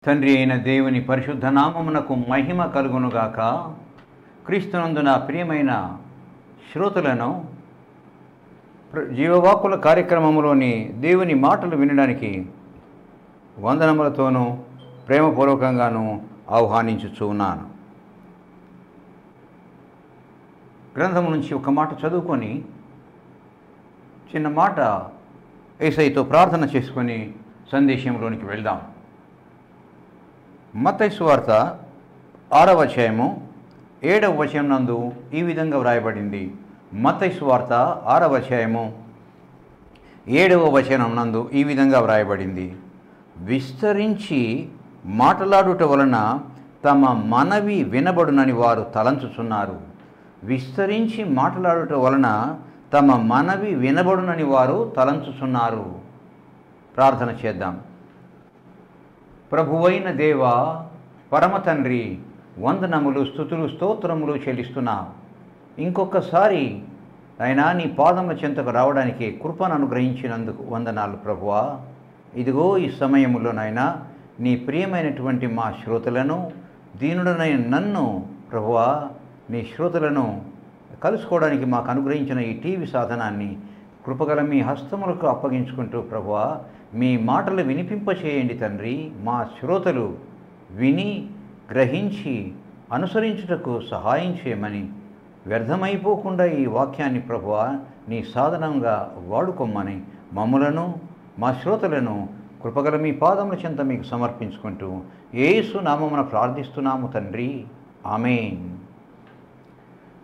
తండ్రి అయిన దేవుని పరిశుద్ధ నామమునకు మహిమ కలుగునుగాక. క్రీస్తునందున ప్రియమైన శ్రోతలను జీవవాక్కుల కార్యక్రమంలోని దేవుని మాటలు వినడానికి వందనములతోనూ ప్రేమపూర్వకంగాను ఆహ్వానించుచూ ఉన్నాను. గ్రంథం నుంచి ఒక మాట చదువుకొని చిన్న మాట యేసయ్యతో ప్రార్థన చేసుకొని సందేశంలోనికి వెళ్దాం. మత్తయి సువార్త 6వ అధ్యాయము 7వ వచనం నందు ఈ విధంగా వ్రాయబడింది. మత్తయి సువార్త 6వ అధ్యాయము 7వ వచనం నందు ఈ విధంగా వ్రాయబడింది. విస్తరించి మాట్లాడుట వలన తమ మనవి వినబడునని వారు తలంచుచున్నారు. విస్తరించి మాట్లాడుట వలన తమ మనవి వినబడునని వారు తలంచుచున్నారు. ప్రార్థన చేద్దాం. ప్రభువైన దేవ, పరమ తండ్రి, వందనములు, స్తుతులు, స్తోత్రములు చెల్లిస్తున్నా. ఇంకొకసారి అయినా నీ పాదముల చెంతకు రావడానికి కృపను అనుగ్రహించినందుకు వందనాలు ప్రభువా. ఇదిగో ఈ సమయములోనైనా నీ ప్రియమైనటువంటి మా శ్రోతలను, దీనుడనైన నన్ను ప్రభువా, నీ శ్రోతలను కలుసుకోవడానికి మాకు అనుగ్రహించిన ఈ టీవీ సాధనాన్ని కృపగల మీ హస్తములకు అప్పగించుకుంటూ ప్రభువా, మీ మాటలు వినిపింపచేయండి తండ్రి. మా శ్రోతలు విని గ్రహించి అనుసరించుటకు సహాయం చేయమని, వ్యర్థమైపోకుండా ఈ వాక్యాన్ని ప్రభువా నీ సాధనంగా వాడుకోమని మమ్ములను మా శ్రోతలను కృపగల మీ పాదముల చెంత మీకు సమర్పించుకుంటూ యేసు నామమున ప్రార్థిస్తున్నాము తండ్రి, ఆమేన్.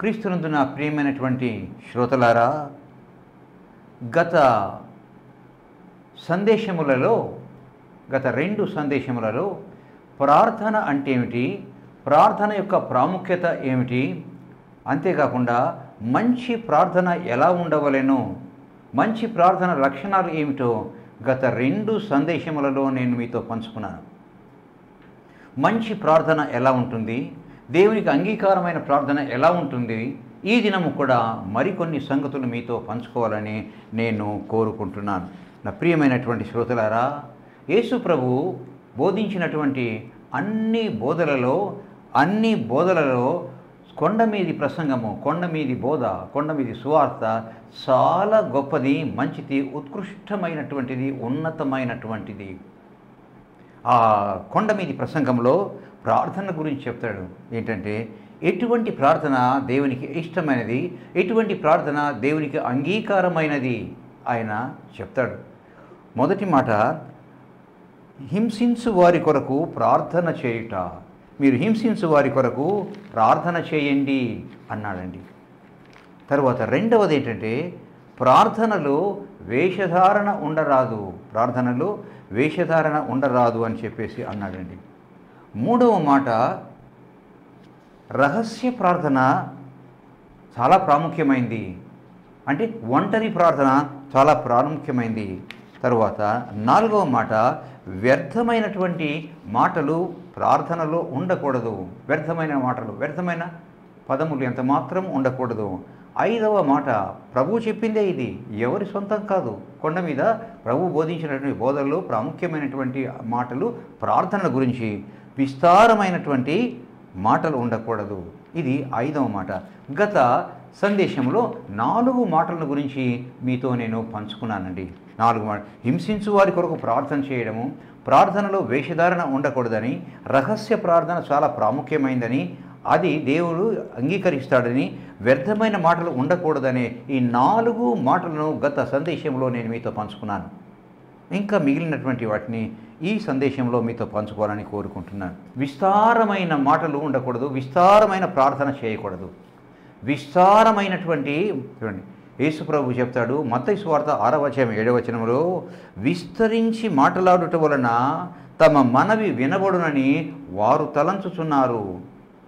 క్రీస్తునందు నా ప్రియమైనటువంటి శ్రోతలారా, గత రెండు సందేశములలో ప్రార్థన అంటే ఏమిటి, ప్రార్థన యొక్క ప్రాముఖ్యత ఏమిటి, అంతేకాకుండా మంచి ప్రార్థన ఎలా ఉండవలెనో, మంచి ప్రార్థన లక్షణాలు ఏమిటో గత 2 సందేశములలో నేను మీతో పంచుకున్నాను. మంచి ప్రార్థన ఎలా ఉంటుంది, దేవునికి అంగీకారమైన ప్రార్థన ఎలా ఉంటుంది, ఈ దినము కూడా మరికొన్ని సంగతులు మీతో పంచుకోవాలని నేను కోరుకుంటున్నాను. నా ప్రియమైనటువంటి శ్రోతలారా, యేసు ప్రభు బోధించినటువంటి అన్ని బోధలలో కొండమీది ప్రసంగము, కొండమీది బోధ, కొండమీది సువార్త చాలా గొప్పది, మంచిది, ఉత్కృష్టమైనటువంటిది, ఉన్నతమైనటువంటిది. ఆ కొండమీది ప్రసంగంలో ప్రార్థన గురించి చెప్తాడు. ఏంటంటే ఎటువంటి ప్రార్థన దేవునికి ఇష్టమైనది, ఎటువంటి ప్రార్థన దేవునికి అంగీకారమైనది ఆయన చెప్తాడు. మొదటి మాట, హింసించు వారి కొరకు ప్రార్థన చేయుట. మీరు హింసించు వారి కొరకు ప్రార్థన చేయండి అన్నాడండి. తర్వాత రెండవది ఏంటంటే ప్రార్థనలో వేషధారణ ఉండరాదు అని చెప్పేసి అన్నాడండి. మూడవ మాట, రహస్య ప్రార్థన చాలా ప్రాముఖ్యమైంది. అంటే ఒంటరి ప్రార్థన చాలా ప్రాముఖ్యమైంది. తరువాత 4వ మాట, వ్యర్థమైనటువంటి మాటలు ప్రార్థనలో ఉండకూడదు. వ్యర్థమైన పదములు ఎంత మాత్రం ఉండకూడదు. 5వ మాట, ప్రభు చెప్పిందే ఇది, ఎవరి సొంతం కాదు. కొండ మీద ప్రభు బోధించినటువంటి బోధనలో ప్రాముఖ్యమైనటువంటి మాటలు ప్రార్థన గురించి, విస్తారమైనటువంటి మాటలు ఉండకూడదు. ఇది 5వ మాట. గత సందేశంలో 4 మాటల గురించి మీతో నేను పంచుకున్నానండి. 4 మాట, హింసించు వారి కొరకు ప్రార్థన చేయడము, ప్రార్థనలో వేషధారణ ఉండకూడదని, రహస్య ప్రార్థన చాలా ప్రాముఖ్యమైందని, అది దేవుడు అంగీకరిస్తాడని, వ్యర్థమైన మాటలు ఉండకూడదనే ఈ 4 మాటలను గత సందేశంలో నేను మీతో పంచుకున్నాను. ఇంకా మిగిలినటువంటి వాటిని ఈ సందేశంలో మీతో పంచుకోవాలని కోరుకుంటున్నాను. విస్తారమైన మాటలు ఉండకూడదు, విస్తారమైన ప్రార్థన చేయకూడదు. విస్తారమైనటువంటి, చూడండి యేసు ప్రభు చెప్తాడు మత్తయి సువార్త 6వ అధ్యాయం 7వ వచనంలో, విస్తరించి మాట్లాడుట వలన తమ మనవి వినబడునని వారు తలంచుచున్నారు.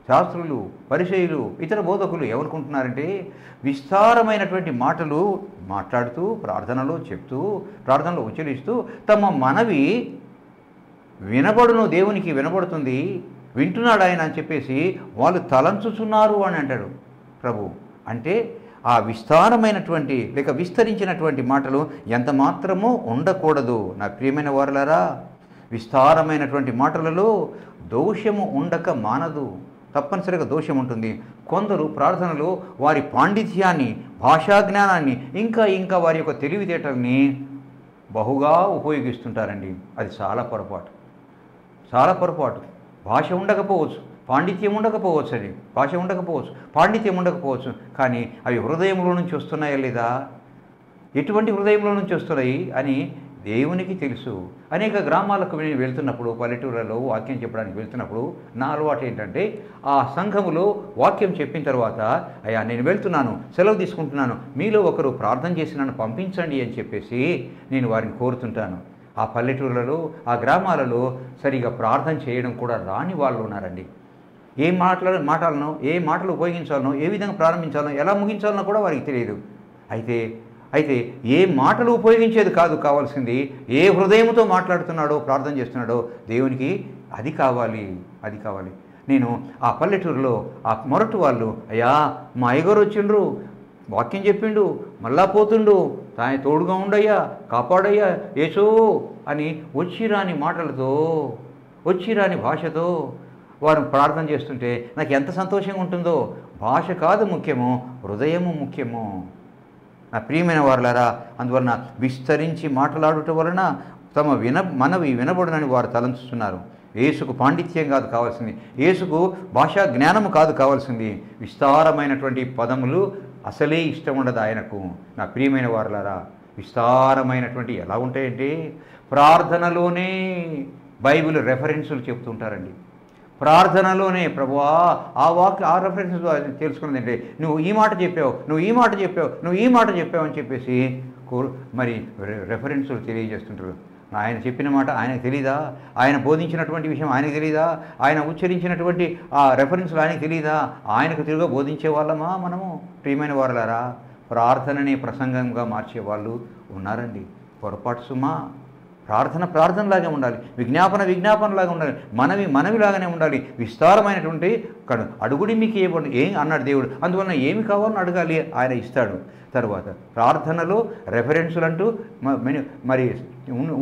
శాస్త్రులు, పరిసయ్యులు, ఇతర బోధకులు ఏమనుకుంటున్నారంటే విస్తారమైనటువంటి మాటలు మాట్లాడుతూ, ప్రార్థనలో చెప్తూ, ప్రార్థనలో ఉచ్చరిస్తూ తమ మనవి వినబడును, దేవునికి వినబడుతుంది, వింటున్నాడు ఆయన అని చెప్పేసి వాళ్ళు తలంచుచున్నారు అని అంటాడు ప్రభు. అంటే ఆ విస్తారమైనటువంటి లేక విస్తరించినటువంటి మాటలు ఎంత మాత్రమూ ఉండకూడదు. నా ప్రియమైన వారలారా, విస్తారమైనటువంటి మాటలలో దోషము ఉండక మానదు. తప్పనిసరిగా దోషం ఉంటుంది. కొందరు ప్రార్థనలో వారి పాండిత్యాన్ని, భాషా జ్ఞానాన్ని, ఇంకా వారి యొక్క తెలివితేటల్ని బహుగా ఉపయోగిస్తుంటారండి. అది చాలా పొరపాటు, చాలా పొరపాటు. భాష ఉండకపోవచ్చు, పాండిత్యం ఉండకపోవచ్చు, అది భాష ఉండకపోవచ్చు, పాండిత్యం ఉండకపోవచ్చు, కానీ అవి హృదయంలో నుంచి వస్తున్నాయా లేదా, ఎటువంటి హృదయంలో నుంచి వస్తున్నాయి అని దేవునికి తెలుసు. అనేక గ్రామాలకు నేను వెళ్తున్నప్పుడు, పల్లెటూళ్ళలో వాక్యం చెప్పడానికి వెళ్తున్నప్పుడు నా అలవాటు ఏంటంటే, ఆ సంఘములో వాక్యం చెప్పిన తర్వాత, అయ్యా నేను వెళ్తున్నాను, సెలవు తీసుకుంటున్నాను, మీలో ఒకరు ప్రార్థన చేసి నన్ను పంపించండి అని చెప్పేసి నేను వారిని కోరుతుంటాను. ఆ పల్లెటూళ్ళలో, ఆ గ్రామాలలో సరిగా ప్రార్థన చేయడం కూడా రాని వాళ్ళు ఉన్నారండి. ఏ మాటలను ఏ మాటలు ఉపయోగించాలనో, ఏ విధంగా ప్రారంభించాలనో, ఎలా ముగించాలనో కూడా వారికి తెలియదు. అయితే ఏ మాటలు ఉపయోగించేది కాదు కావాల్సింది, ఏ హృదయంతో మాట్లాడుతున్నాడో, ప్రార్థన చేస్తున్నాడో దేవునికి అది కావాలి. నేను ఆ పల్లెటూరులో ఆ మొరటు వాళ్ళు, అయ్యా మా అయ్యగారు వచ్చిండ్రు, వాక్యం చెప్పిండు, మళ్ళా పోతుండు, తాను తోడుగా ఉండయ్యా, కాపాడయ్యా యేసో అని వచ్చిరాని మాటలతో, వచ్చిరాని భాషతో వారు ప్రార్థన చేస్తుంటే నాకు ఎంత సంతోషంగా ఉంటుందో. భాష కాదు ముఖ్యము, హృదయము ముఖ్యము. నా ప్రియమైన వారులారా, అందువలన విస్తరించి మాట్లాడుట వలన తమ మనవి వినబడునని వారు తలంచుతున్నారు. యేసుకు పాండిత్యం కాదు కావాల్సింది, యేసుకు భాషా జ్ఞానము కాదు కావాల్సింది, విస్తారమైనటువంటి పదములు అసలే ఇష్టం ఉండదు ఆయనకు. నా ప్రియమైన వారులారా, విస్తారమైనటువంటి ఎలా ఉంటాయంటే, ప్రార్థనలోనే బైబిల్ రెఫరెన్సులు చెప్తుంటారండి. ప్రార్థనలోనే ప్రభువా ఆ రెఫరెన్స్ తెలుసుకున్నదంటే, నువ్వు ఈ మాట చెప్పావు, నువ్వు ఈ మాట చెప్పావు, నువ్వు ఈ మాట చెప్పావు అని చెప్పేసి మరి రెఫరెన్సులు తెలియజేస్తుంటారు. ఆయన చెప్పిన మాట ఆయనకు తెలీదా? ఆయన బోధించినటువంటి విషయం ఆయనకు తెలీదా? ఆయన ఉచ్చరించినటువంటి ఆ రెఫరెన్సులు ఆయనకు తెలీదా? ఆయనకు తిరుగా బోధించే వాళ్ళమా మనము? ప్రియమైన వారులారా, ప్రార్థనని ప్రసంగంగా మార్చే వాళ్ళు ఉన్నారండి. పొరపాటు సుమా. ప్రార్థనలాగే ఉండాలి, విజ్ఞాపనలాగా ఉండాలి, మనవిలాగానే ఉండాలి. విస్తారమైనటువంటి అడుగుడి మీకు ఏం అన్నాడు దేవుడు, అందువలన ఏమి కావాలని అడగాలి, ఆయన ఇస్తాడు. తరువాత ప్రార్థనలో రెఫరెన్సులు అంటూ మరి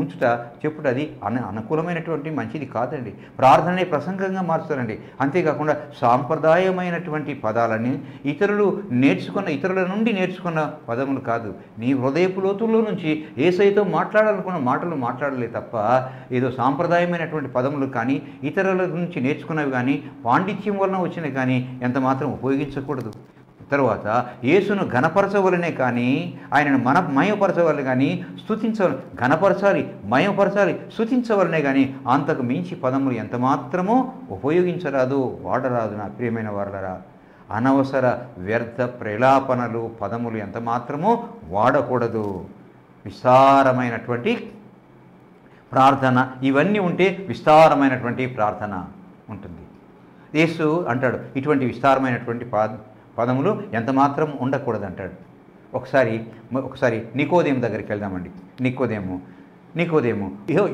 ఉంచుట చెప్పుట అది అనుకూలమైనటువంటి మంచిది కాదండి. ప్రార్థనని ప్రసంగంగా మార్చారండి. అంతేకాకుండా సాంప్రదాయమైనటువంటి పదాలని ఇతరుల నుండి నేర్చుకున్న పదములు కాదు, నీ హృదయపు లోతుల్లో నుంచి యేసయ్యతో మాట్లాడాలనుకున్న మాటలు మాట్లాడలే తప్ప ఏదో సాంప్రదాయమైనటువంటి పదములు కానీ, ఇతరుల నుంచి నేర్చుకున్నవి కానీ, పాండిత్యం వలన వచ్చినవి కానీ ఎంత మాత్రం ఉపయోగించకూడదు. తర్వాత యేసును ఘనపరచవలనే కానీ, ఆయనను మయపరచవలనే కానీ, ఘనపరచాలి, మయపరచాలి, స్తుతించవలనే కానీ అంతకు మించి పదములు ఎంత మాత్రమో ఉపయోగించరాదు, వాడరాదు. నా ప్రియమైన వారలరా, అనవసర వ్యర్థ ప్రలాపనలు పదములు ఎంత మాత్రమో వాడకూడదు. విస్తారమైనటువంటి ప్రార్థన ఇవన్నీ ఉంటే విస్తారమైనటువంటి ప్రార్థన ఉంటుంది. యేసు అంటాడు, ఇటువంటి విస్తారమైనటువంటి పదములు ఎంత మాత్రం ఉండకూడదు అంటాడు. ఒకసారి నికోదేము దగ్గరికి వెళ్దామండి. నికోదేము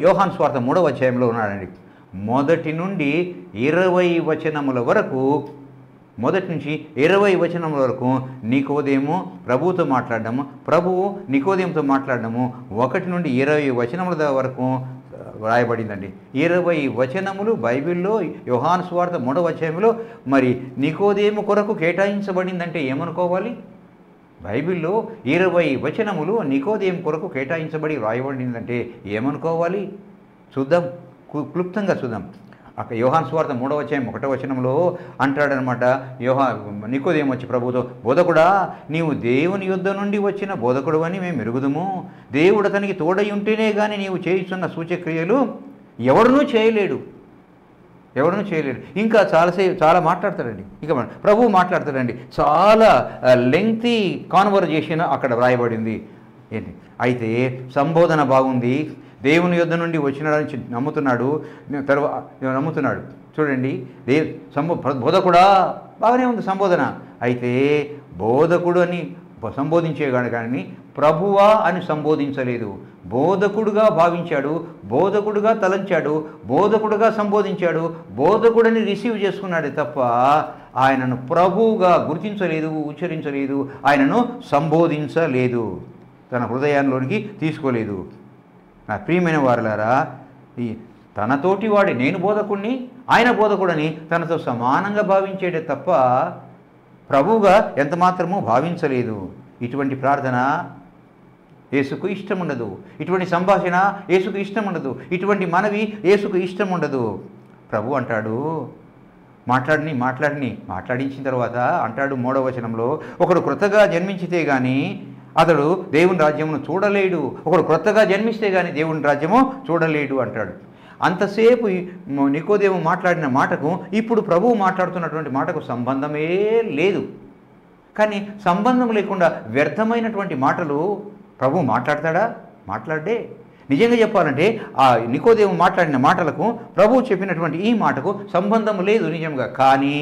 యోహాను సువార్త 3వ అధ్యాయంలో ఉన్నాడండి. 1 నుండి 20 వచనముల వరకు, 1 నుంచి 20 వచనముల వరకు నికోదేము ప్రభువుతో మాట్లాడడము, ప్రభువు నికోదేముతో మాట్లాడడము 1 నుండి 20 వచనముల వరకు రాయబడిందండి. 20 వచనములు బైబిల్లో యోహాను సువార్త 3వ అధ్యాయంలో మరి నికోదేము కొరకు కేటాయించబడిందంటే ఏమనుకోవాలి? బైబిల్లో 20 వచనములు నికోదేము కొరకు కేటాయించబడి రాయబడిందంటే ఏమనుకోవాలి? చూద్దాం, క్లుప్తంగా చూద్దాం. అక్కడ యోహాను సువార్త 3వ అధ్యాయం 1వ వచనంలో అంటాడనమాట. నికోదేము వచ్చి ప్రభువుతో, బోధకుడా, నీవు దేవుని యుద్ధ నుండి వచ్చిన బోధకుడు అని మేము ఎరుగుదుము. దేవుడు అతనికి తోడై ఉంటేనే కానీ నీవు చేయుచున్న సూచక్రియలు ఎవడునూ చేయలేడు. ఇంకా చాలా మాట్లాడతాడండి. ఇక ప్రభువు మాట్లాడతాడండి. చాలా లెంగ్తీ కాన్వర్జేషన్ అక్కడ వ్రాయబడింది. ఏంటి అయితే సంబోధన బాగుంది. దేవుని యుద్ధ నుండి వచ్చినాడని నమ్ముతున్నాడు. చూడండి, బోధకుడా బాగానే ఉంది సంబోధన. అయితే బోధకుడు అని సంబోధించేవాడు కానీ ప్రభువా అని సంబోధించలేదు. బోధకుడుగా భావించాడు, బోధకుడుగా తలంచాడు, బోధకుడుగా సంబోధించాడు, బోధకుడని రిసీవ్ చేసుకున్నాడు తప్ప ఆయనను ప్రభువుగా గుర్తించలేదు, ఉచ్చరించలేదు, ఆయనను సంబోధించలేదు, తన హృదయంలోనికి తీసుకోలేదు. నా ప్రియమైన వారలారా, తనతోటి వాడి నేను బోధకుడిని, ఆయన బోధకుడని తనతో సమానంగా భావించేదే తప్ప ప్రభువుగా ఎంతమాత్రమూ భావించలేదు. ఇటువంటి ప్రార్థన యేసుకు ఇష్టం ఉండదు. ఇటువంటి సంభాషణ యేసుకు ఇష్టం ఉండదు. ఇటువంటి మనవి యేసుకు ఇష్టం ఉండదు. ప్రభు అంటాడు, మాట్లాడించిన తర్వాత అంటాడు 3వ వచనంలో, ఒకడు క్రొత్తగా జన్మించితే గాని అతడు దేవుని రాజ్యమును చూడలేడు. ఒకడు క్రొత్తగా జన్మిస్తే గాని దేవుని రాజ్యము చూడలేడు అంటాడు. అంతసేపు నికోదేము మాట్లాడిన మాటకు ఇప్పుడు ప్రభువు మాట్లాడుతున్నటువంటి మాటకు సంబంధమే లేదు. కానీ సంబంధం లేకుండా వ్యర్థమైనటువంటి మాటలు ప్రభువు మాట్లాడతాడా? మాట్లాడే. నిజంగా చెప్పాలంటే ఆ నికోదేము మాట్లాడిన మాటలకు ప్రభువు చెప్పినటువంటి ఈ మాటకు సంబంధం లేదు నిజంగా. కానీ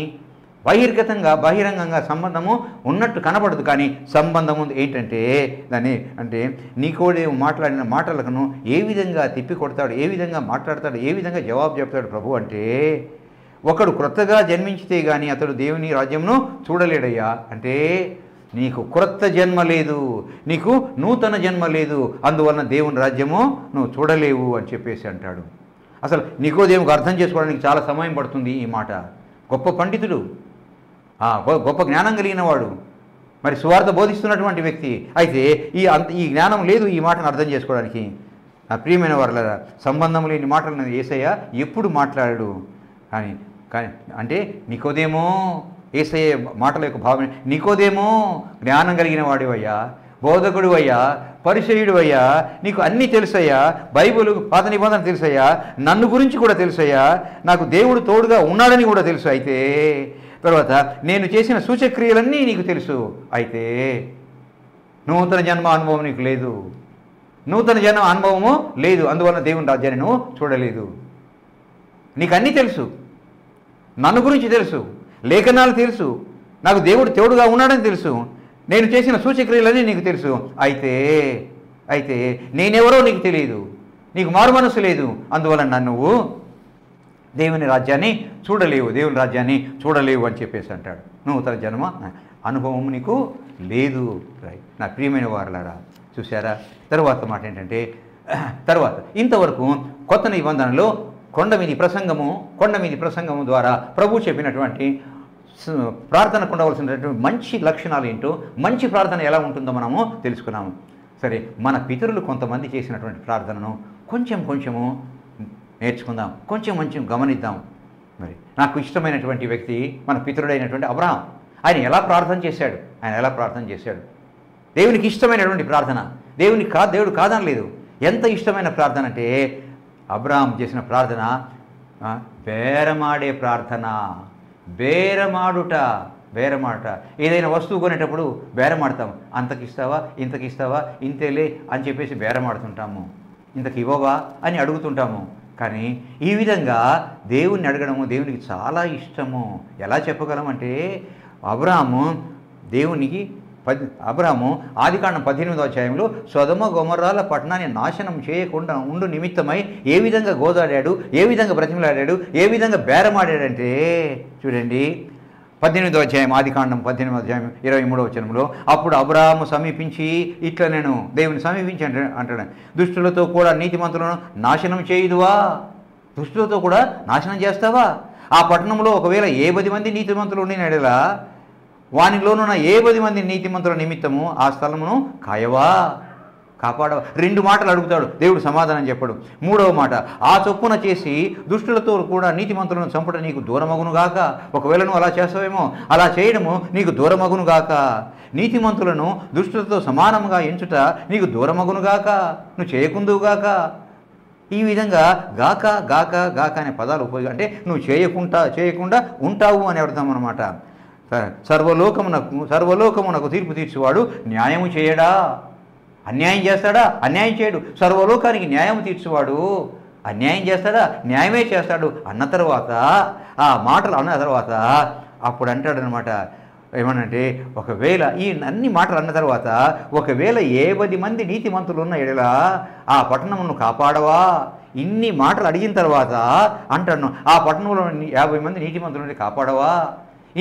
బహిరంగంగా సంబంధము ఉన్నట్టు కనబడదు. కానీ సంబంధం ఏంటంటే దాన్ని అంటే నికోదేము మాట్లాడిన మాటలకు ఏ విధంగా తిప్పి కొడతాడు, ఏ విధంగా మాట్లాడతాడు, ఏ విధంగా జవాబు చెప్తాడు ప్రభు అంటే, ఒకడు క్రొత్తగా జన్మించితే గాని అతడు దేవుని రాజ్యమును చూడలేడయ్యా. అంటే నీకు క్రొత్త జన్మ లేదు, నీకు నూతన జన్మ లేదు, అందువలన దేవుని రాజ్యము నువ్వు చూడలేవు అని చెప్పేసి అంటాడు. అసలు నికోదేముకు అర్థం చేసుకోవడానికి చాలా సమయం పడుతుంది ఈ మాట. గొప్ప పండితుడు, గొప్ప జ్ఞానం కలిగిన వాడు, మరి సువార్త బోధిస్తున్నటువంటి వ్యక్తి. అయితే ఈ జ్ఞానం లేదు ఈ మాటను అర్థం చేసుకోవడానికి. నా ప్రియమైన వారలారా, సంబంధం లేని మాటలను యేసయ్య ఎప్పుడు మాట్లాడాడు. కానీ అంటే నికోదేమో యేసయ్య మాటల యొక్క భావన, నికోదేమో జ్ఞానం కలిగిన వాడివయ్యా, బోధకుడు అయ్యా, పరిచయుడు అయ్యా, నీకు అన్నీ తెలుసయ్యా, బైబిల్ పాత నిబంధన తెలుసయ్యా, నన్ను గురించి కూడా తెలుసయ్యా, నాకు దేవుడు తోడుగా ఉన్నాడని కూడా తెలుసు. అయితే తర్వాత నేను చేసిన సూచక్రియలన్నీ నీకు తెలుసు. అయితే నూతన జన్మ అనుభవం నీకు లేదు, నూతన జన్మ అనుభవము లేదు, అందువలన దేవుని రాజ్యాన్ని నువ్వు చూడలేదు. నీకు అన్నీ తెలుసు, నన్ను గురించి తెలుసు, లేఖనాలు తెలుసు, నాకు దేవుడు తోడుగా ఉన్నాడని తెలుసు, నేను చేసిన సూచక్రియలన్నీ నీకు తెలుసు. అయితే నేనెవరో నీకు తెలియదు, నీకు మారు మనసు లేదు, అందువలన నువ్వు దేవుని రాజ్యాన్ని చూడలేవు అని చెప్పేసి అంటాడు. నూతన జన్మ అనుభవం నీకు లేదు. నా ప్రియమైన వారలారా, చూసారా? తర్వాత మాట ఏంటంటే, తర్వాత ఇంతవరకు కొత్త నిబంధనలో కొండ మీది ప్రసంగము ద్వారా ప్రభు చెప్పినటువంటి ప్రార్థనకు ఉండవలసినటువంటి మంచి లక్షణాలు ఏంటో, మంచి ప్రార్థన ఎలా ఉంటుందో మనము తెలుసుకున్నాము. సరే, మన పితరులు కొంతమంది చేసినటువంటి ప్రార్థనను కొంచెము నేర్చుకుందాం, కొంచెం గమనిద్దాం. మరి నాకు ఇష్టమైనటువంటి వ్యక్తి మన పితరుడైనటువంటి అబ్రహాం. ఆయన ఎలా ప్రార్థన చేశాడు? దేవునికి ఇష్టమైనటువంటి ప్రార్థన, దేవుడు కాదనలేదు. ఎంత ఇష్టమైన ప్రార్థన అంటే అబ్రహాం చేసిన ప్రార్థన బేరమాడే ప్రార్థన. బేరమాడుట. ఏదైనా వస్తువు కొనేటప్పుడు బేరమాడతాం. అంతకిస్తావా, ఇంతకిస్తావా, ఇంతేలే అని చెప్పేసి బేరమాడుతుంటాము. ఇంతకి ఇవ్వవా అని అడుగుతుంటాము. కానీ ఈ విధంగా దేవుణ్ణి అడగడము దేవునికి చాలా ఇష్టము. ఎలా చెప్పగలమంటే అబ్రహాము ఆదికాండం 18వ అధ్యాయంలో సొదొమ గొమొర్రాల పట్టణాన్ని నాశనం చేయకుండా ఉండు నిమిత్తమై ఏ విధంగా గోదాడాడు, ఏ విధంగా బ్రతిమలాడాడు, ఏ విధంగా బేరమాడాడంటే చూడండి. 18వ అధ్యాయం, ఆదికాండం 18వ అధ్యాయం 23వ వచనంలో, అప్పుడు అబ్రహాము సమీపించి ఇట్లా నేను దేవుని సమీపించి అంటాడు, దుష్టులతో కూడా నీతిమంతులను నాశనం చేయుదువా? దుష్టులతో కూడా నాశనం చేస్తావా? ఆ పట్టణంలో ఒకవేళ 10 మంది నీతిమంతులు ఉండిన ఎడల వానిలోనున్న 10 మంది నీతిమంతుల నిమిత్తము ఆ స్థలమును కాపాడవా? 2 మాటలు అడుగుతాడు, దేవుడు సమాధానం చెప్పడు. 3వ మాట, ఆ చొప్పున చేసి దుష్టులతో కూడా నీతిమంతులను చంపడం నీకు దూరమగునుగాక. ఒకవేళ నువ్వు అలా చేస్తావేమో, అలా చేయడము నీకు దూరమగునుగాక. నీతిమంతులను దుష్టులతో సమానంగా ఎంచుట నీకు దూరమగునుగాక, నువ్వు చేయకుందువుగాక. ఈ విధంగా గాక అనే పదాలు అంటే నువ్వు చేయకుండా ఉంటావు అని అర్థం అన్నమాట. సర్వలోకమునకు తీర్పు తీర్చువాడు న్యాయము చేయడా? అన్యాయం చేస్తాడా? అన్యాయం చేయడు. సర్వలోకానికి న్యాయం తీర్చువాడు అన్యాయం చేస్తాడా? న్యాయమే చేస్తాడు అన్న తర్వాత, ఆ మాటలు అన్న తర్వాత అప్పుడు అంటాడనమాట, ఏమనంటే ఒకవేళ ఈ అన్ని మాటలు అన్న తర్వాత ఒకవేళ 10 మంది నీతిమంతులు ఉన్న ఎడల ఆ పట్టణమును కాపాడవా? ఇన్ని మాటలు అడిగిన తర్వాత అంటాను, ఆ పట్టణంలో 50 మంది నీతిమంతులని కాపాడవా?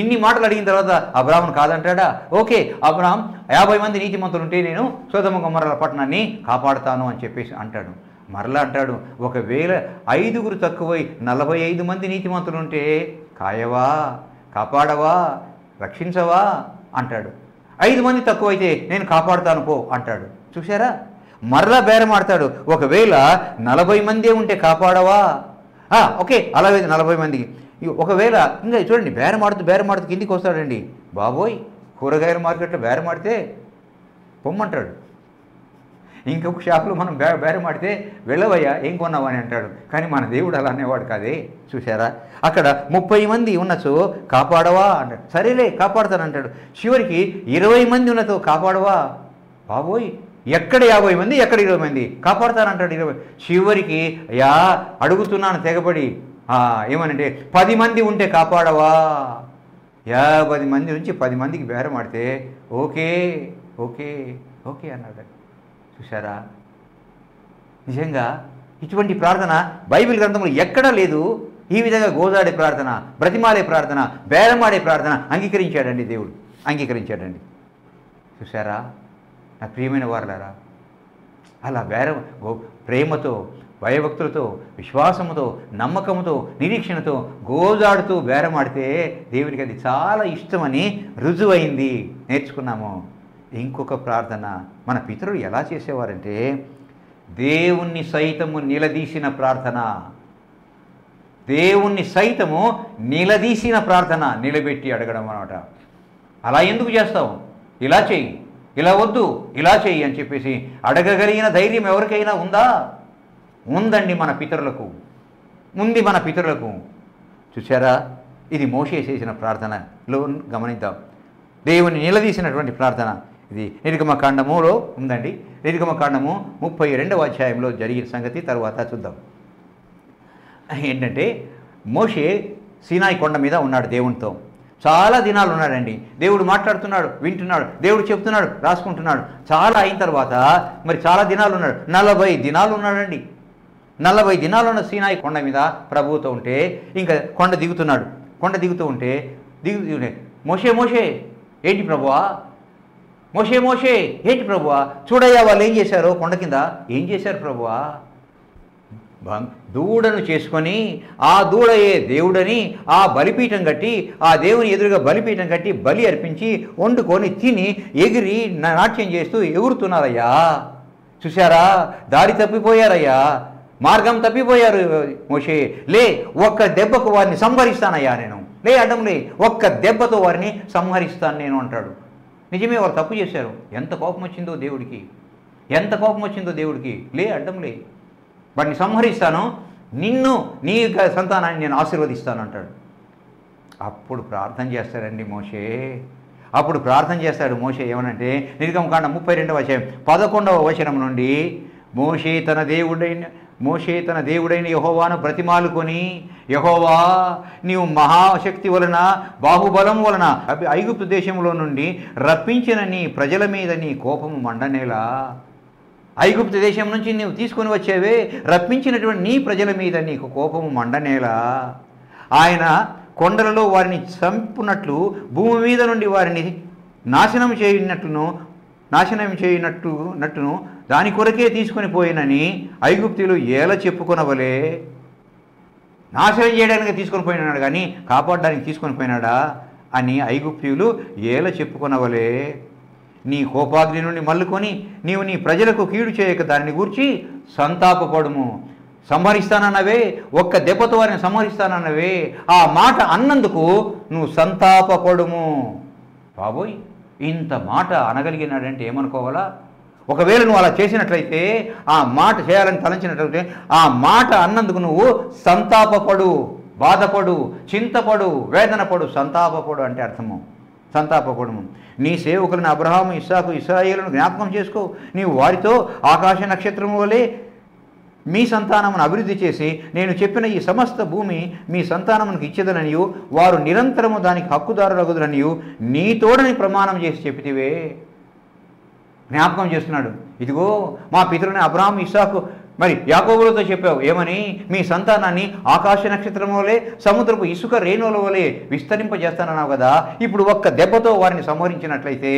ఇన్ని మాటలు అడిగిన తర్వాత అబ్రహామును కాదంటాడా? ఓకే, అబ్రహాం 50 మంది నీతిమంతులు ఉంటే నేను సొదొమ గొమొర్రాల పట్టణాన్ని కాపాడుతాను అని చెప్పేసి అంటాడు. మరలా అంటాడు, ఒకవేళ 5 తక్కువై 45 మంది నీతిమంతులు ఉంటే కాయవా, కాపాడవా, రక్షించవా అంటాడు. 5 మంది తక్కువైతే నేను కాపాడుతాను పో అంటాడు. చూసారా, మరలా బేరం ఆడతాడు. ఒకవేళ 40 మందే ఉంటే కాపాడవా, ఓకే అలా 40 మందికి. ఒకవేళ ఇంకా చూడండి, బేరం ఆడుతూ కిందికి వస్తాడండి. బాబోయ్, కూరగాయల మార్కెట్లో బేరం ఆడితే పొమ్మంటాడు. ఇంకొక షాపులో మనం బేరం ఆడితే వెళ్ళవయ్యా, ఏం కొన్నావా అని అంటాడు. కానీ మన దేవుడు అలా అనేవాడు కాదే. చూసారా, అక్కడ 30 మంది ఉన్నచో కాపాడవా అంటాడు. సరేలే కాపాడుతానంటాడు. చివరికి 20 మంది ఉన్నతో కాపాడవా, బాబోయ్ ఎక్కడ 50 మంది, ఎక్కడ 20 మంది, కాపాడుతానంటాడు. 20 చివరికి అడుగుతున్నాను తెగబడి, ఏమనంటే 10 మంది ఉంటే కాపాడవా. 50 మంది నుంచి 10 మందికి బేరం ఆడితే ఓకే ఓకే ఓకే అన్నాడు. చూసారా, నిజంగా ఇటువంటి ప్రార్థన బైబిల్ గ్రంథంలో ఎక్కడా లేదు. ఈ విధంగా గోజాడే ప్రార్థన, బ్రతిమాలే ప్రార్థన, బేరమాడే ప్రార్థన అంగీకరించాడండి దేవుడు, అంగీకరించాడండి. చూసారా నా ప్రియమైన వారలారా, అలా ప్రేమతో, భయభక్తులతో, విశ్వాసముతో, నమ్మకంతో, నిరీక్షణతో గోజాడుతూ బేరమాడితే దేవుడికి అది చాలా ఇష్టమని రుజువైంది, నేర్చుకున్నాము. ఇంకొక ప్రార్థన మన పితరులు ఎలా చేసేవారంటే దేవుణ్ణి సైతము నిలదీసిన ప్రార్థన. దేవుణ్ణి సైతము నిలదీసిన ప్రార్థన, నిలబెట్టి అడగడం అన్నమాట. అలా ఎందుకు చేస్తావు, ఇలా చెయ్యి, ఇలా వద్దు, ఇలా చెయ్యి అని చెప్పేసి అడగగలిగిన ధైర్యం ఎవరికైనా ఉందా? ఉందండి మన పితరులకు, ఉంది మన పితరులకు. చూసారా, ఇది మోషే చేసిన ప్రార్థనలో గమనిద్దాం. దేవుని నిలదీసినటువంటి ప్రార్థన ఇది నిర్గమకాండములో ఉందండి. నిర్గమకాండము 32వ అధ్యాయంలో జరిగిన సంగతి తర్వాత చూద్దాం. ఏంటంటే మోషే సీనాయి కొండ మీద ఉన్నాడు దేవునితో. చాలా దినాలు ఉన్నాడండి. దేవుడు మాట్లాడుతున్నాడు, వింటున్నాడు, దేవుడు చెప్తున్నాడు, రాసుకుంటున్నాడు. చాలా అయిన తర్వాత మరి చాలా దినాలు ఉన్నాడు, 40 దినాలు ఉన్నాడండి. 40 దినాలు ఉన్న సీనాయి కొండ మీద ప్రభువుతో ఉంటే ఇంకా కొండ దిగుతున్నాడు. కొండ దిగుతూ ఉంటే మోషే మోషే ఏంటి ప్రభువా, మోషే మోషే ఏంటి ప్రభువా, చూడయ్యా వాళ్ళు ఏం చేశారో కొండ కింద, ఏం చేశారు ప్రభువా, దూడను చేసుకొని ఆ దూడయే దేవుడని ఆ బలిపీఠం కట్టి ఆ దేవుని ఎదురుగా బలిపీఠం కట్టి బలి అర్పించి వండుకొని తిని ఎగిరి నాట్యం చేస్తూ ఎగురుతున్నారయ్యా. చూశారా, దారి తప్పిపోయారయ్యా, మార్గం తప్పిపోయారు. మోషే లే, ఒక్క దెబ్బకు వారిని సంహరిస్తానయ్యా నేను, లే అడ్డం లే, ఒక్క దెబ్బతో వారిని సంహరిస్తాను నేను అంటాడు. నిజమే, వారు తప్పు చేశారు. ఎంత కోపం వచ్చిందో దేవుడికి, ఎంత కోపం వచ్చిందో దేవుడికి. లే అడ్డం లే, వాడిని సంహరిస్తాను, నిన్ను నీ సంతానాన్ని నేను ఆశీర్వదిస్తాను అంటాడు. అప్పుడు ప్రార్థన చేస్తాడండి మోషే. అప్పుడు ప్రార్థన చేస్తాడు మోషే. ఏమనంటే నిర్గమకాండం 32వ అధ్యాయం 11వ వచనం నుండి మోషే తన దేవుడైన యెహోవాను బ్రతిమాలుకొని, యెహోవా నీవు మహాశక్తి వలన బాహుబలం వలన ఐగుప్తు దేశంలో నుండి రప్పించిన నీ ప్రజల మీద నీ కోపము మండనేలా. ఐగుప్తు దేశం నుంచి నీవు తీసుకొని వచ్చేవే, రప్పించినటువంటి నీ ప్రజల మీద నీకు కోపము మండనేలా. ఆయన కొండలలో వారిని చంపునట్లు భూమి మీద నుండి వారిని నాశనం చేయనట్టును దాని కొరకే తీసుకొని పోయినని ఐగుప్తులు ఏల చెప్పుకొనవలే. నాశనం చేయడానికి తీసుకొని పోయినాడు కానీ కాపాడడానికి తీసుకొని పోయినాడా అని ఐగుప్తులు ఏల చెప్పుకొనవలే. నీ కోపాగ్ని నుండి మల్లుకొని నీవు నీ ప్రజలకు కీడు చేయక దానిని గూర్చి సంతాపపడుము. సంహరిస్తానన్నవే, ఒక్క దెబ్బతో వారిని సంహరిస్తానన్నవే, ఆ మాట అన్నందుకు నువ్వు సంతాపపడుము. బాబోయ్, ఇంత మాట అనగలిగినాడంటే ఏమనుకోవాలా? ఒకవేళ నువ్వు అలా చేసినట్లయితే, ఆ మాట చేయాలని తలంచినట్లయితే, ఆ మాట అన్నందుకు నువ్వు సంతాపపడు, బాధపడు, చింతపడు, వేదనపడు. సంతాపపడు అంటే అర్థము సంతాపపడుము. నీ సేవకులను అబ్రహాము, ఇస్సాకు, ఇశ్రాయేలును జ్ఞాపకం చేసుకో. నీవు వారితో ఆకాశ నక్షత్రము వలె మీ సంతానమును అభివృద్ధి చేసి నేను చెప్పిన ఈ సమస్త భూమి మీ సంతానమునకు ఇచ్చేదననియు వారు నిరంతరము దానికి హక్కుదారులగుదురనియు నీ తోడని ప్రమాణం చేసి చెప్పితివే. జ్ఞాపకం చేస్తున్నాడు. ఇదిగో మా పితరుని అబ్రహాము, ఇస్సాకు మరి యాకోబులతో చెప్పావు ఏమని, మీ సంతానాన్ని ఆకాశ నక్షత్రం వలె సముద్రపు ఇసుక రేణువుల వలె విస్తరింపజేస్తానన్నావు కదా. ఇప్పుడు ఒక్క దెబ్బతో వారిని సంహరించినట్లయితే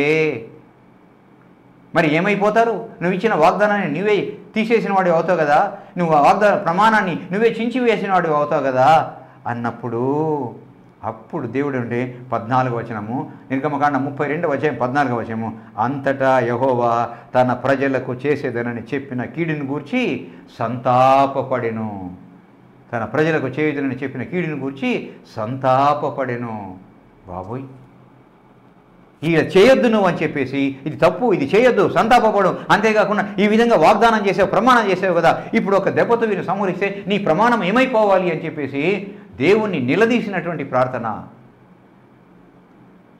మరి ఏమైపోతారు? నువ్వు ఇచ్చిన వాగ్దానాన్ని నువ్వే తీసేసిన వాడివి అవుతావు కదా, నువ్వు వాగ్దాన ప్రమాణాన్ని నువ్వే చించి వేసిన వాడివి అవుతావు కదా అన్నప్పుడు అప్పుడు దేవుడు అంటే 14వ వచనము, నిర్గమకాండ 32వ అధ్యాయం 14వ వచనము, అంతటా యెహోవా తన ప్రజలకు చేసేదనని చెప్పిన కీడుని గూర్చి సంతాపపడెను. తన ప్రజలకు చేయదునని చెప్పిన కీడుని గూర్చి సంతాపపడెను. బాబోయ్, ఇక చేయొద్దు నువ్వు అని చెప్పేసి, ఇది తప్పు, ఇది చేయొద్దు, సంతాపపడు. అంతేకాకుండా ఈ విధంగా వాగ్దానం చేసావు, ప్రమాణం చేసావు కదా, ఇప్పుడు ఒక దెబ్బతో వీరు సంహరిస్తే నీ ప్రమాణం ఏమైపోవాలి అని చెప్పేసి దేవుణ్ణి నిలదీసినటువంటి ప్రార్థన.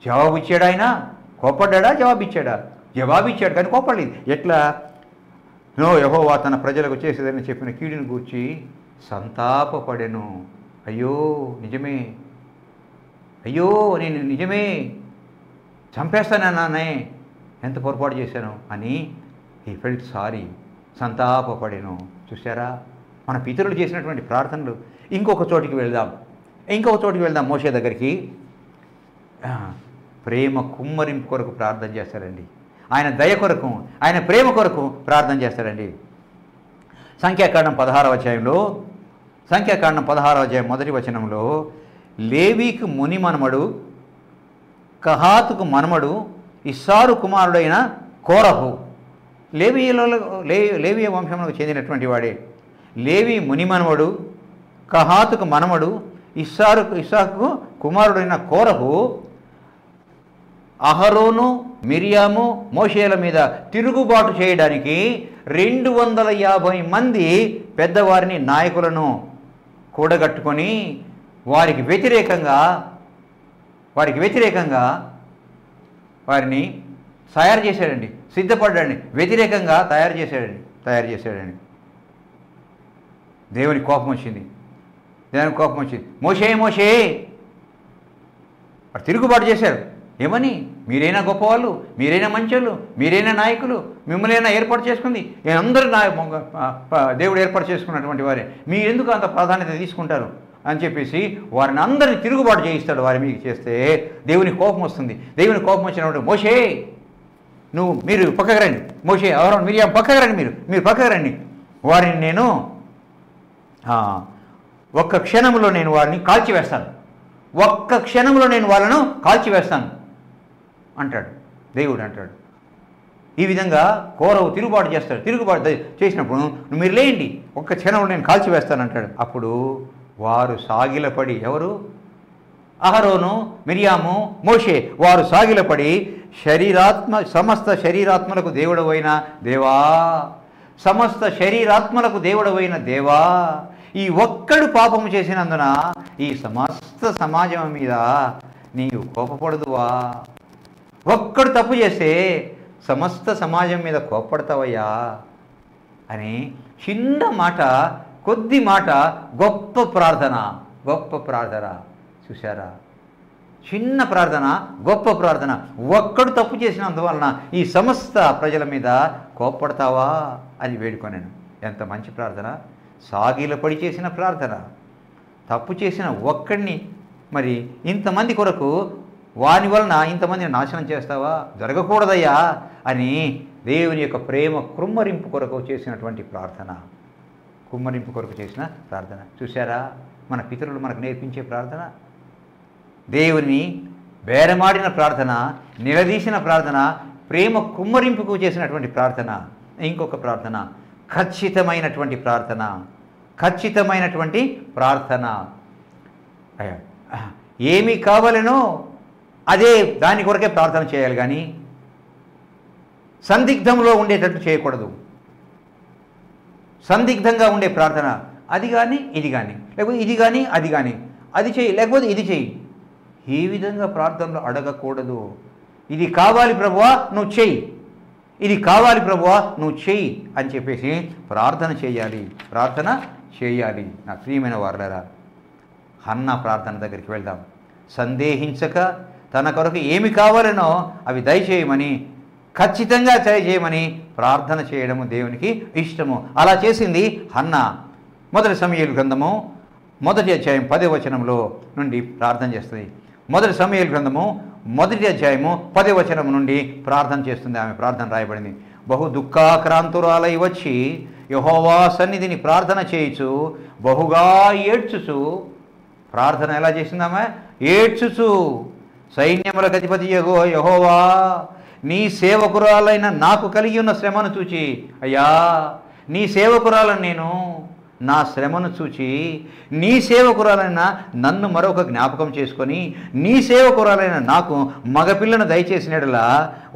జవాబు ఇచ్చాడు ఆయన? కోపడ్డా? జవాబిచ్చాడా? జవాబిచ్చాడు కానీ కోపడలేదు. ఎట్లా? నో యెహోవా తన ప్రజలకు చేసేదని చెప్పిన కీడుని గూర్చి సంతాపపడెను. అయ్యో నిజమే, అయ్యో నేను నిజమే చంపేస్తానన్నానే, ఎంత పొరపాటు చేశాను అని ఈ ఫెల్ట్ సారీ, సంతాపపడెను. చూసారా మన పితరులు చేసినటువంటి ప్రార్థనలు. ఇంకొక చోటికి వెళ్దాం మోషే దగ్గరికి. ప్రేమ కుమ్మరింపు కొరకు ప్రార్థన చేస్తారండి. ఆయన దయ కొరకు, ఆయన ప్రేమ కొరకు ప్రార్థన చేస్తారండి. సంఖ్యాకాండం 16వ అధ్యాయంలో, సంఖ్యాకాండం 16వ అధ్యాయం 1వ వచనంలో, లేవీకు ముని మనమడు, కహాతుకు మనమడు, ఇస్సారు కుమారుడైన కోరహు. లేవీ వంశంలో చెందినటువంటి వాడే. లేవి ముని మనవడు, కహాతుకు మనమడు, ఇస్సాకు కుమారుడైన కోరహు అహరోను, మిరియాము, మోషేల మీద తిరుగుబాటు చేయడానికి 250 మంది పెద్దవారిని, నాయకులను కూడగట్టుకొని వారికి వ్యతిరేకంగా వారిని తయారు చేశాడండి, సిద్ధపడ్డాడండి, వ్యతిరేకంగా తయారు చేశాడండి. దేవునికి కోపం వచ్చింది. మోషే వారు తిరుగుబాటు చేశారు. ఏమని? మీరైనా గొప్పవాళ్ళు, మీరైనా మంచోళ్ళు, మీరైనా నాయకులు, మిమ్మల్ని ఏర్పాటు చేసుకుంది అందరూ దేవుడు ఏర్పాటు చేసుకున్నటువంటి వారే, మీరెందుకు అంత ప్రాధాన్యత తీసుకుంటారు అని చెప్పేసి వారిని అందరినీ తిరుగుబాటు చేయిస్తాడు. వారి మీకు చేస్తే దేవునికి కోపం వస్తుంది. దేవునికి కోపం వచ్చినప్పుడు, మోషే మీరు పక్కకు రండి, మోషే అహరోను మిరియాం పక్కకు రండి, మీరు పక్కకు రండి, వారిని నేను ఒక్క క్షణంలో నేను వారిని కాల్చివేస్తాను, ఒక్క క్షణంలో నేను వాళ్ళను కాల్చివేస్తాను అంటాడు దేవుడు. అంటాడు ఈ విధంగా కోరవు తిరుగుబాటు చేస్తాడు. తిరుగుబాటు చేసినప్పుడు మీరు లేండి, ఒక్క క్షణంలో నేను కాల్చివేస్తానంటాడు. అప్పుడు వారు సాగిలపడి, ఎవరు? అహరోను, మిరియాము, మోషే, వారు సాగిలపడి సమస్త శరీరాత్మలకు దేవుడవైన దేవా, సమస్త శరీరాత్మలకు దేవుడవైన దేవా, ఈ ఒక్కడు పాపము చేసినందున ఈ సమస్త సమాజం మీద నీవు కోపపడదువా? ఒక్కడు తప్పు చేస్తే సమస్త సమాజం మీద కోపడతావయ్యా అని చిన్న మాట, కొద్ది మాట, గొప్ప ప్రార్థన. చూశారా? చిన్న ప్రార్థన, గొప్ప ప్రార్థన. ఒక్కడు తప్పు చేసినందువలన ఈ సమస్త ప్రజల మీద కోప్పడతావా అని వేడుకొనాను. ఎంత మంచి ప్రార్థన! సాగిలపడి చేసిన ప్రార్థన. తప్పు చేసిన ఒక్కడిని మరి ఇంతమంది కొరకు, వాని వలన ఇంతమందిని నాశనం చేస్తావా? జరగకూడదయ్యా అని దేవుని యొక్క ప్రేమ కుమ్మరింపు కొరకు చేసినటువంటి ప్రార్థన. కుమ్మరింపు కొరకు చేసిన ప్రార్థన. చూశారా మన పితరులు మనకు నేర్పించే ప్రార్థన? దేవుని బేరమాడిన ప్రార్థన, నిలదీసిన ప్రార్థన, ప్రేమ కుమ్మరింపుకు చేసినటువంటి ప్రార్థన. ఇంకొక ప్రార్థన, ఖచ్చితమైనటువంటి ప్రార్థన. ఏమి కావాలనో అదే దాని కొరకే ప్రార్థన చేయాలి కానీ సందిగ్ధంలో ఉండేటట్టు చేయకూడదు. సందిగ్ధంగా ఉండే ప్రార్థన, అది కానీ ఇది కానీ, లేకపోతే ఇది కానీ అది కానీ, అది చెయ్యి లేకపోతే ఇది చెయ్యి, ఈ విధంగా ప్రార్థనలో అడగకూడదు. ఇది కావాలి ప్రభువా నువ్వు చెయ్యి, ఇది కావాలి ప్రభువా నువ్వు చెయ్యి అని చెప్పేసి ప్రార్థన చేయాలి. నా ప్రియమైన వారలారా, హన్నా ప్రార్థన దగ్గరికి వెళ్దాం. సందేహించక తన కొరకు ఏమి కావాలనో అవి దయచేయమని, ఖచ్చితంగా చేయమని ప్రార్థన చేయడము దేవునికి ఇష్టము. అలా చేసింది హన్నా. మొదటి సమూయేలు గ్రంథము 1వ అధ్యాయం 10వ వచనంలో నుండి ప్రార్థన చేస్తుంది. మొదటి సమూయేలు గ్రంథము మొదటి అధ్యాయము 10వ వచనం నుండి ప్రార్థన చేస్తుంది. ఆమె ప్రార్థన రాయబడింది. బహు దుఃఖాక్రాంతురాలై వచ్చి యెహోవా సన్నిధిని ప్రార్థన చేయుచు బహుగా ఏడ్చుచు, ప్రార్థన ఎలా చేసిందామె? ఏడ్చుచు, సైన్యములకు అధిపతి యెహోవా, నీ సేవకురాలైన నాకు కలిగి ఉన్న శ్రమను చూచి, అయ్యా నీ సేవకురాలను నేను నా శ్రమను చూచి, నీ సేవకురాలైన నన్ను మరొక జ్ఞాపకం చేసుకొని, నీ సేవకురాలైన నాకు మగపిల్లను దయచేసినట్లా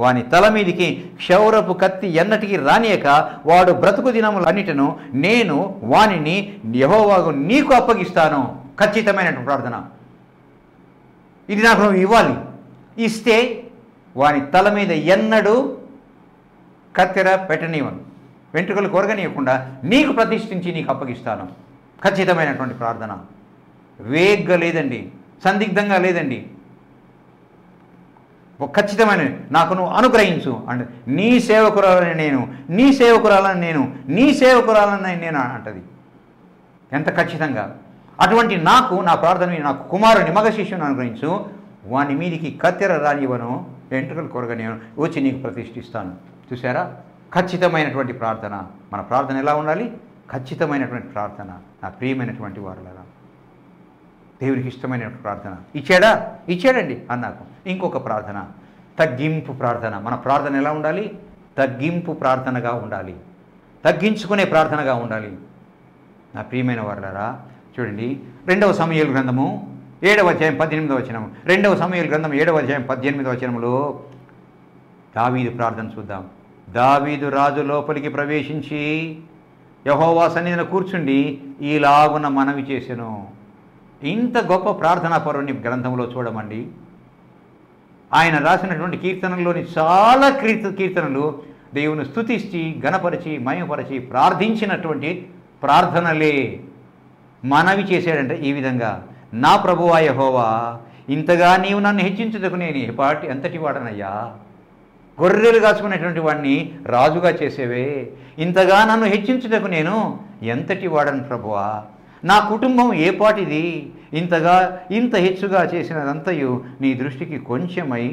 వాని తల మీదికి క్షౌరపు కత్తి ఎన్నటికీ రానియక వాడు బ్రతుకు దినములన్నిటను నేను వానిని యెహోవాకు నీకు అప్పగిస్తాను. ఖచ్చితమైన ప్రార్థన ఇది. నాకు నువ్వు ఇవ్వాలి, ఇస్తే వాని తల మీద ఎన్నడూ కత్తెర పెట్టనివ్వను, వెంట్రుకలు కొరగనీయకుండా నీకు ప్రతిష్ఠించి నీకు అప్పగిస్తాను. ఖచ్చితమైనటువంటి ప్రార్థన. వేగ్గా లేదండి, సందిగ్ధంగా లేదండి. ఖచ్చితమైన నాకు నువ్వు అనుగ్రహించు అంటే నీ సేవకురాలని నేను, నీ సేవకురాలని నేను, నీ సేవకురాలని నేను అంటది. ఎంత ఖచ్చితంగా! అటువంటి నాకు నా ప్రార్థన, నాకు కుమారుని మగ శిష్యుని అనుగ్రహించు, వాని మీదికి కత్తెర రానివ్వను, వెంట్రుకలు కొరగనివ్వను, వచ్చి నీకు ప్రతిష్ఠిస్తాను. చూసారా? ఖచ్చితమైనటువంటి ప్రార్థన. మన ప్రార్థన ఎలా ఉండాలి? ఖచ్చితమైనటువంటి ప్రార్థన. నా ప్రియమైనటువంటి వారులారా, దేవునికి ఇష్టమైనటువంటి ప్రార్థన ఇచ్చాడా? ఇచ్చాడండి అన్నాకు. ఇంకొక ప్రార్థన, తగ్గింపు ప్రార్థన. మన ప్రార్థన ఎలా ఉండాలి? తగ్గింపు ప్రార్థనగా ఉండాలి, తగ్గించుకునే ప్రార్థనగా ఉండాలి. నా ప్రియమైన వారులారా, చూడండి 2వ సమూయేలు గ్రంథము 7వ అధ్యాయం 18వ వచనము. 2వ సమూయేలు గ్రంథం 7వ అధ్యాయం 18వ వచనములో దావీదు ప్రార్థన చూద్దాం. దావీదు రాజు లోపలికి ప్రవేశించి యెహోవా సన్నిధిన కూర్చుండి ఈలాగున మనవి చేసెను. ఇంత గొప్ప ప్రార్థనా పరుని గ్రంథంలో చూడమండి. ఆయన రాసినటువంటి కీర్తనల్లోని చాలా కీర్తనలు దేవుని స్తుతించి, గణపరిచి, మహిమపరిచి ప్రార్థించినటువంటి ప్రార్థనలే. మనవి చేశాడంటే ఈ విధంగా, నా ప్రభువా యెహోవా, ఇంతగా నీవు నన్ను హెచ్చించుటకు నేను ఎంతటి వాడనయ్యా? గొర్రెలు కాచుకునేటువంటి వాడిని రాజుగా చేసేవే, ఇంతగా నన్ను హెచ్చించుటకు నేను ఎంతటి వాడను ప్రభువా? నా కుటుంబం ఏ పాటిది? ఇంత హెచ్చుగా చేసినదంతయు నీ దృష్టికి కొంచెమై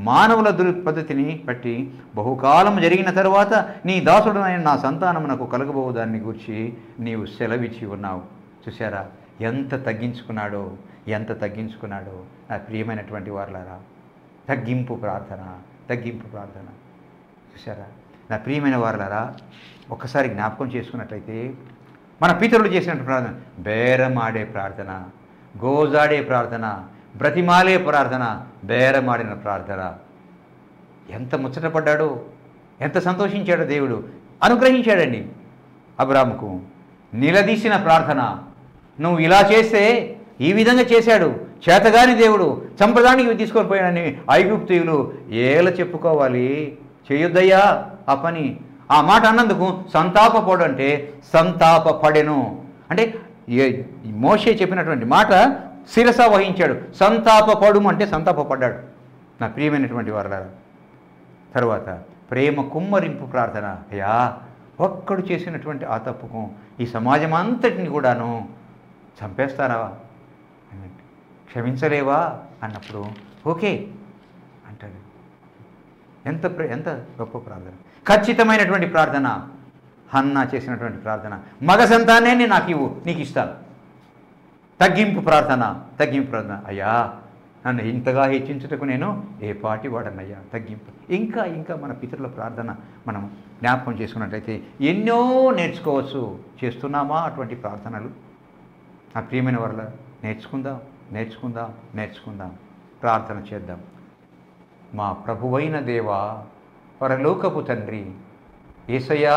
మానవుల పద్ధతిని బట్టి బహుకాలం జరిగిన తరువాత నీ దాసుడనైన నా సంతానమునకు కలగబోవు దాన్ని గూర్చి నీవు సెలవిచ్చి ఉన్నావు. చూసారా ఎంత తగ్గించుకున్నాడో, ఎంత తగ్గించుకున్నాడో. నా ప్రియమైనటువంటి వారులారా, తగ్గింపు ప్రార్థన, తగ్గింపు ప్రార్థన. చూసారా నా ప్రియమైన వారులారా, ఒక్కసారి జ్ఞాపకం చేసుకున్నట్లయితే మన పితరులు చేసినటువంటి ప్రార్థన, బేరమాడే ప్రార్థన, గోజాడే ప్రార్థన, బ్రతిమాలే ప్రార్థన, బేరమాడిన ప్రార్థన. ఎంత ముచ్చటపడ్డాడో, ఎంత సంతోషించాడో దేవుడు. అనుగ్రహించాడండి అబ్రాముకు. నిలదీసిన ప్రార్థన, నువ్వు ఇలా చేస్తే ఈ విధంగా చేశాడు, చేతగాని దేవుడు చంపడానికి తీసుకొని పోయాడని ఐగుప్తీయులు ఏల చెప్పుకోవాలి. చేయొద్దయ్యా ఆ పని. ఆ మాట అన్నందుకు సంతాపపడు అంటే సంతాపపడెను. అంటే మోషే చెప్పినటువంటి మాట శిరస వహించాడు. సంతాపపడు అంటే సంతాపపడ్డాడు. నా ప్రియమైనటువంటి వారులారా, తర్వాత ప్రేమ కుమ్మరింపు ప్రార్థన. అయ్యా ఒక్కడు చేసినటువంటి ఆ తప్పుకు ఈ సమాజం అంతటిని కూడాను చంపేస్తారా, క్షమించలేవా అన్నప్పుడు ఓకే అంటాడు. ఎంత గొప్ప ప్రార్థన, ఖచ్చితమైనటువంటి ప్రార్థన. హన్నా చేసినటువంటి ప్రార్థన, మగ సంతానాన్ని నాకు ఇవ్వు, నీకు ఇస్తాను. తగ్గింపు ప్రార్థన, తగ్గింపు ప్రార్థన. అయ్యా నన్ను ఇంతగా హెచ్చించుటకు నేను ఏ పాటి వాడనయ్యా, తగ్గింపు. ఇంకా మన పితరుల ప్రార్థన మనం జ్ఞాపకం చేసుకున్నట్లయితే ఎన్నో నేర్చుకోవచ్చు. చేస్తున్నామా అటువంటి ప్రార్థనలు? ఆ ప్రియమైన వాళ్ళ నేర్చుకుందాం, ప్రార్థన చేద్దాం. మా ప్రభువైన దేవా, పరలోకపు తండ్రి, యేసయ్యా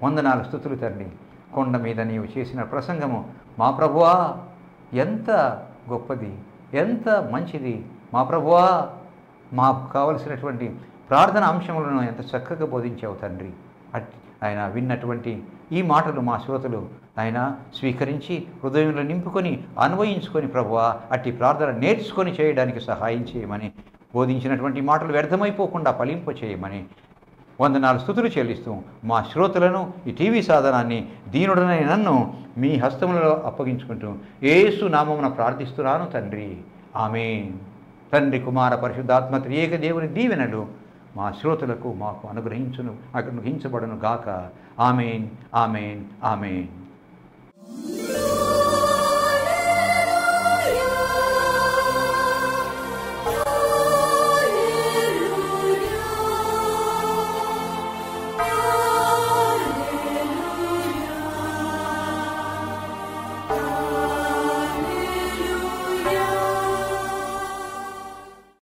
వందనాలు, స్తుతులు తండ్రి. కొండ మీద నీవు చేసిన ప్రసంగము మా ప్రభువా ఎంత గొప్పది, ఎంత మంచిది. మా ప్రభువా మాకు కావలసినటువంటి ప్రార్థన అంశములను ఎంత చక్కగా బోధించావు తండ్రి. ఆయన విన్నటువంటి ఈ మాటలు మా శ్రోతలు ఆయన స్వీకరించి హృదయంలో నింపుకొని అన్వయించుకొని ప్రభువా అట్టి ప్రార్థన నేర్చుకొని చేయడానికి సహాయం చేయమని, బోధించినటువంటి మాటలు వ్యర్థమైపోకుండా ఫలింప చేయమని వందనాలు, స్తుతులు చెల్లిస్తూ మా శ్రోతలను, ఈ టీవీ సాధనాన్ని దీనుడనైన నన్ను మీ హస్తములలో అప్పగించుకుంటూ యేసు నామమున ప్రార్థిస్తున్నాను తండ్రి. ఆమేన్. తండ్రి కుమార పరిశుద్ధాత్మ త్రియేక దేవుని దీవెనలు మా శ్రోతలకు మాకు అనుగ్రహించబడును గాక. ఆమేన్, ఆమేన్, ఆమేన్.